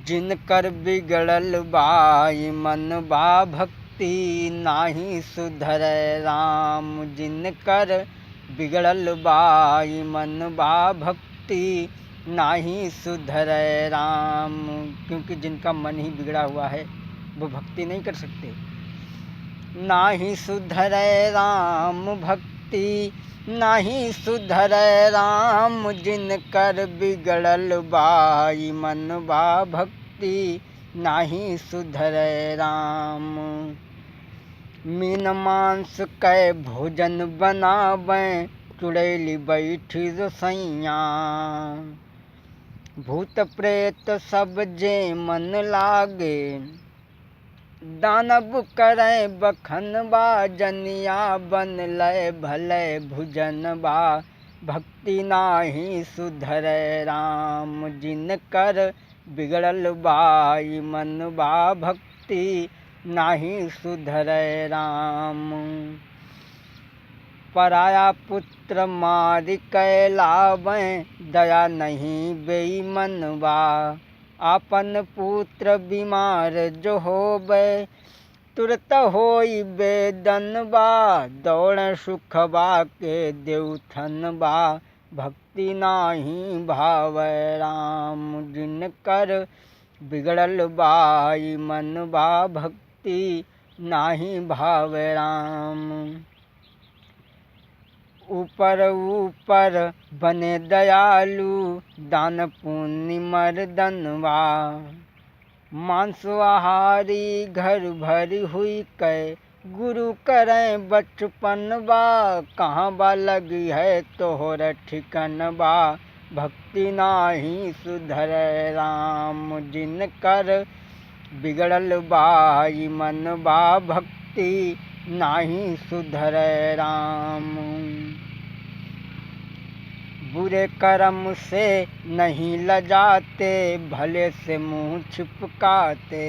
जिनकर बिगड़ल बाई मन बा भक्ति नाही सुधरै राम। जिनकर बिगड़ल बाई मन बा भक्ति नाही सुधरै राम। क्योंकि जिनका मन ही बिगड़ा हुआ है वो भक्ति नहीं कर सकते। नाही सुधरै राम भक्ति नाही सुधरै राम। जिनकर बिगड़ल बाई मन बा भक्ति नाही सुधरै राम। मीन मांस कै भोजन बनावें चुड़ैली बैठी रसैया। भूत प्रेत सब जे मन लागे दानव करें बखनबा। जनिया बन लय भले भुजनबा भक्ति नाही सुधरै राम। जिनकर बिगड़ल बाई मन बा भक्ति नाही सुधरै राम। पराया पुत्र मारि कै लावें दया नहीं बेईमनबा। आपन पुत्र बीमार जो होबे तुरत होई बेदनबा। दौड़ सुखबा के देवथनबा भक्ति नाही भावै राम। जिनकर बिगड़ल बाई मन बा भक्ति नाही भावै राम। ऊपर ऊपर बने दयालु दान पुण्य मर्दनवा। मांसाहारी घर भरी हुई कै गुरु करें बचपनवा। कहाँ बा लगी है तोहर ठिकनबा भक्ति नाही सुधरै राम। जिनकर बिगड़ल बाई मन बा भक्ति नाही सुधरै राम। बुरे कर्म से नहीं लजाते भले से मुँह छिपकाते।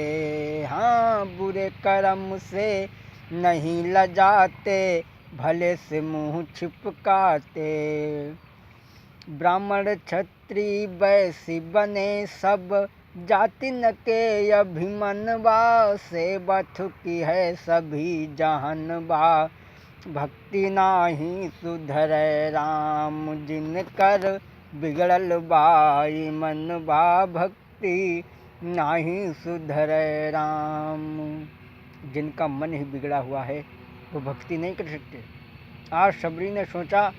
हाँ, बुरे कर्म से नहीं लजाते भले से मुँह छिपकाते। ब्राह्मण क्षत्रिय वैश्य बने सब जाति न के अभिमनबा। सेवा थुकी है सभी जहनबा भक्ति नाही सुधरै राम। जिनकर बिगड़ल बाई मन बा भक्ति नाही सुधरै राम। जिनका मन ही बिगड़ा हुआ है वो भक्ति नहीं कर सकते। आज सबरी ने सोचा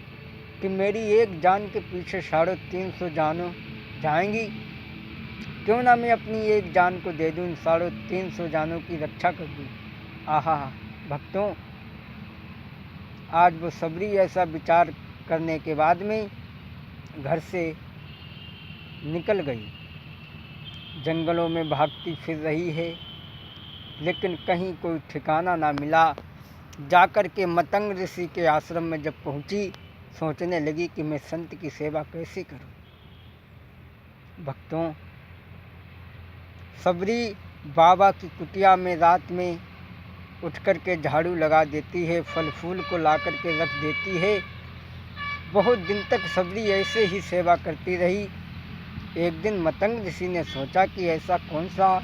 कि मेरी एक जान के पीछे 350 जानो जाएंगी, क्यों ना मैं अपनी एक जान को दे दूं, 350 जानों की रक्षा कर दूं। आहा भक्तों, आज वो सबरी ऐसा विचार करने के बाद में घर से निकल गई। जंगलों में भागती फिर रही है, लेकिन कहीं कोई ठिकाना ना मिला। जाकर के मतंग ऋषि के आश्रम में जब पहुंची, सोचने लगी कि मैं संत की सेवा कैसे करूं। भक्तों, सबरी बाबा की कुटिया में रात में उठ कर के झाड़ू लगा देती है, फल फूल को ला कर के रख देती है। बहुत दिन तक सबरी ऐसे ही सेवा करती रही। एक दिन मतंग ऋषि ने सोचा कि ऐसा कौन सा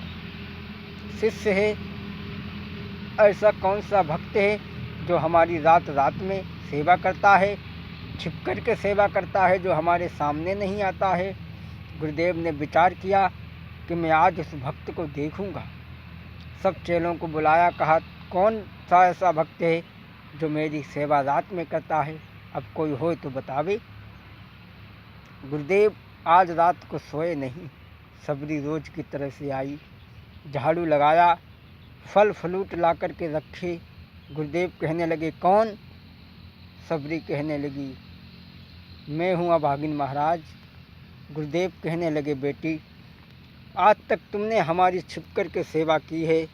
शिष्य है, ऐसा कौन सा भक्त है जो हमारी रात रात में सेवा करता है, छिप कर के सेवा करता है, जो हमारे सामने नहीं आता है। गुरुदेव ने विचार किया कि मैं आज उस भक्त को देखूंगा। सब चेलों को बुलाया, कहा कौन सा ऐसा भक्त है जो मेरी सेवा रात में करता है, अब कोई हो तो बतावे। गुरुदेव आज रात को सोए नहीं। सबरी रोज की तरह से आई, झाड़ू लगाया, फल फ्लूट ला कर के रखे। गुरुदेव कहने लगे कौन? सबरी कहने लगी मैं हूँ अभागिन महाराज। गुरुदेव कहने लगे बेटी, आज तक तुमने हमारी छिप कर के सेवा की है,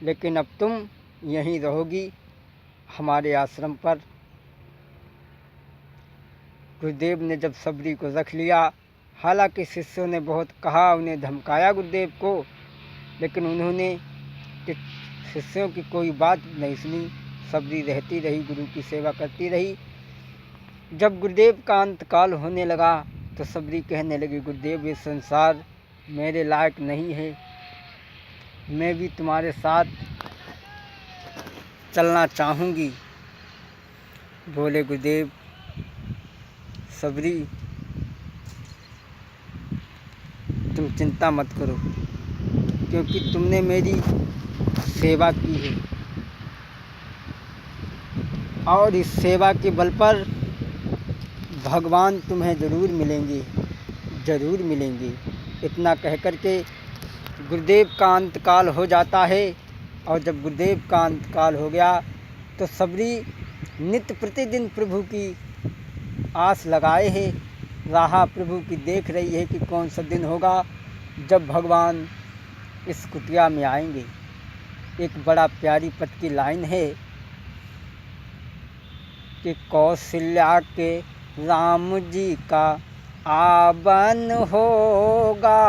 लेकिन अब तुम यहीं रहोगी हमारे आश्रम पर। गुरुदेव ने जब सबरी को रख लिया, हालांकि शिष्यों ने बहुत कहा, उन्हें धमकाया गुरुदेव को, लेकिन उन्होंने शिष्यों की कोई बात नहीं सुनी। सबरी रहती रही, गुरु की सेवा करती रही। जब गुरुदेव का अंतकाल होने लगा तो सबरी कहने लगी गुरुदेव, ये संसार मेरे लायक नहीं है। मैं भी तुम्हारे साथ चलना चाहूँगी। बोले गुरुदेव, सबरी तुम चिंता मत करो, क्योंकि तुमने मेरी सेवा की है और इस सेवा के बल पर भगवान तुम्हें ज़रूर मिलेंगे, ज़रूर मिलेंगे। इतना कह कर के गुरुदेव का अंतकाल हो जाता है। और जब गुरुदेव का अंतकाल हो गया तो सबरी नित्य प्रतिदिन प्रभु की आस लगाए है, राह प्रभु की देख रही है कि कौन सा दिन होगा जब भगवान इस कुटिया में आएंगे। एक बड़ा प्यारी पद की लाइन है कि कौशल्या के राम जी का आवन होगा,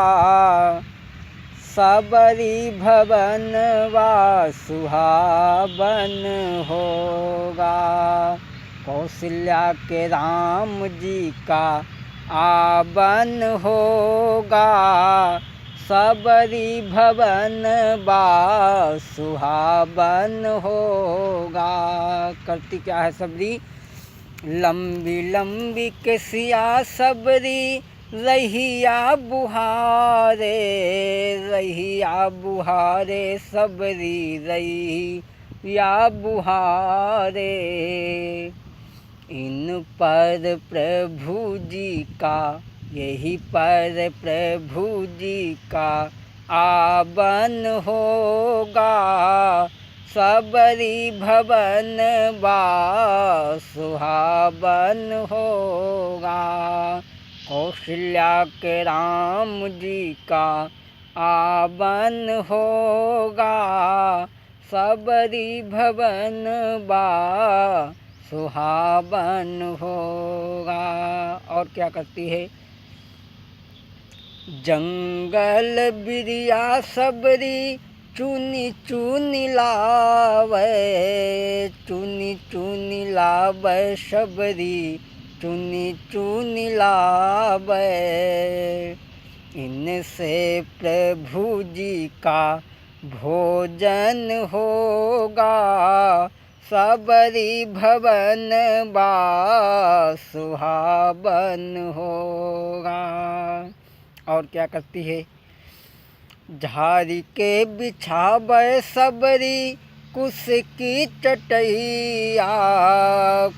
सबरी भवन वा सुहावन होगा। कौशल्या के राम जी का आवन होगा, सबरी भवन बा सुहावन होगा। करती क्या है सबरी? लंबी लंबी केसिया सबरी रहिया बुहारे, रहिया बुहारे सबरी रहिया बुहारे। इन पर प्रभु जी का, यही पर प्रभु जी का आवन होगा, सबरी भवन बा सुहावन होगा। कौशल्या के राम जी का आवन होगा, सबरी भवन बा सुहावन होगा। और क्या करती है? जंगल बिरिया सबरी चुनी चुनी लावे, चुनी चुनी लावे सबरी चुनी चुनी लावे। इनसे प्रभु जी का भोजन होगा, सबरी भवन बा सुहावन होगा। और क्या करती है? झाड़ी के बिछावे सबरी कुश की चटैया,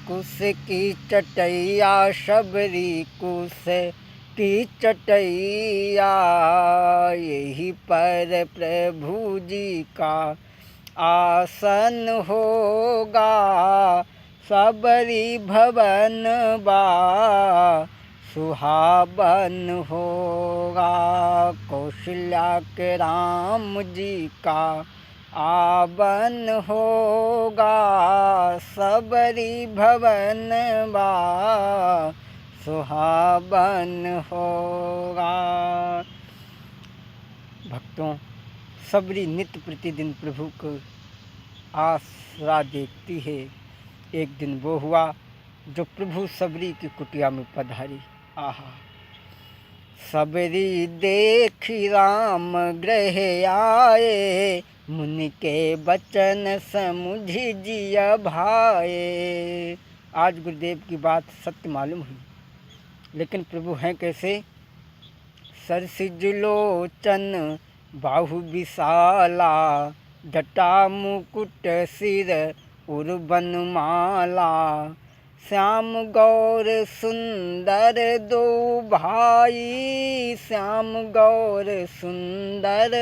कुश की चटैया सबरी कुश की चटैया। यही पर प्रभु जी का आसन होगा, सबरी भवन बा सुहावन होगा। कौशल्या के राम जी का आवन होगा, सबरी भवन बा सुहावन होगा। भक्तों, सबरी नित्य प्रतिदिन प्रभु को आसरा देखती है। एक दिन वो हुआ जो प्रभु सबरी की कुटिया में पधारी। आहा! सबरी देखी राम गृह आए, मुनि के बचन समुझि जिया भाए। आज गुरुदेव की बात सत्य मालूम हुई, लेकिन प्रभु हैं कैसे? सरसिज लोचन बाहु विशाला, जटा मुकुट सिर उर्बन माला। श्याम गौर सुंदर दो भाई, श्याम गौर सुंदर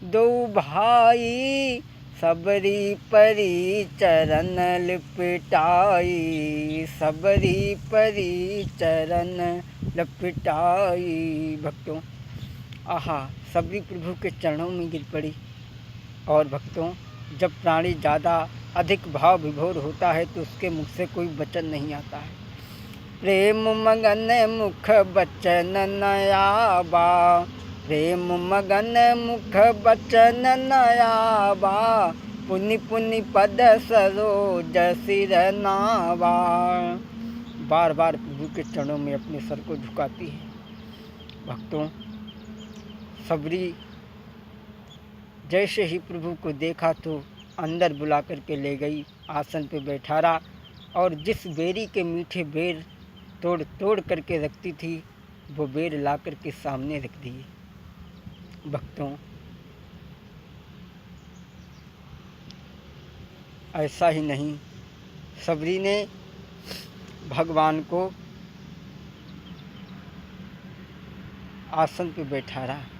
दो भाई। सबरी परी चरण लिपटाई, सबरी परी चरण लिपटाई। भक्तों, आहा! सबरी प्रभु के चरणों में गिर पड़ी। और भक्तों, जब प्राणी ज़्यादा अधिक भाव विभोर होता है तो उसके मुख से कोई वचन नहीं आता है। प्रेम मगन मुख बचन नयाबा, प्रेम मगन मुख बचन नयाबा। पुनि पुनि पद सरोज सिर नावा। बार बार प्रभु के चरणों में अपने सर को झुकाती है। भक्तों, सबरी जैसे ही प्रभु को देखा तो अंदर बुला करके ले गई, आसन पे बैठा रहा और जिस बेरी के मीठे बेर तोड़ तोड़ करके रखती थी वो बेर ला करके सामने रख दिए। भक्तों, ऐसा ही नहीं, सबरी ने भगवान को आसन पे बैठा रहा